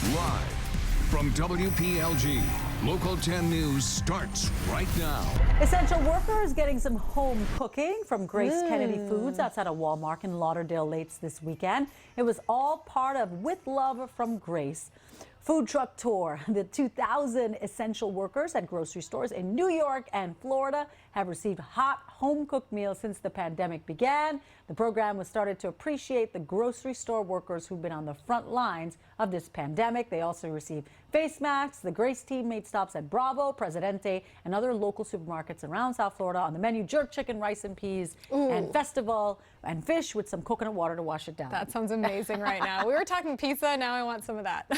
Live from WPLG, Local 10 News starts right now. Essential workers getting some home cooking from Grace Kennedy Foods outside of Walmart in Lauderdale Lakes this weekend. It was all part of With Love from Grace. Food truck tour. The 2,000 essential workers at grocery stores in New York and Florida have received hot home-cooked meals since the pandemic began. The program was started to appreciate the grocery store workers who've been on the front lines of this pandemic. They also received face masks. The Grace team made stops at Bravo, Presidente, and other local supermarkets around South Florida. On the menu, jerk chicken, rice and peas, and festival, and fish with some coconut water to wash it down. That sounds amazing right now. We were talking pizza, now I want some of that.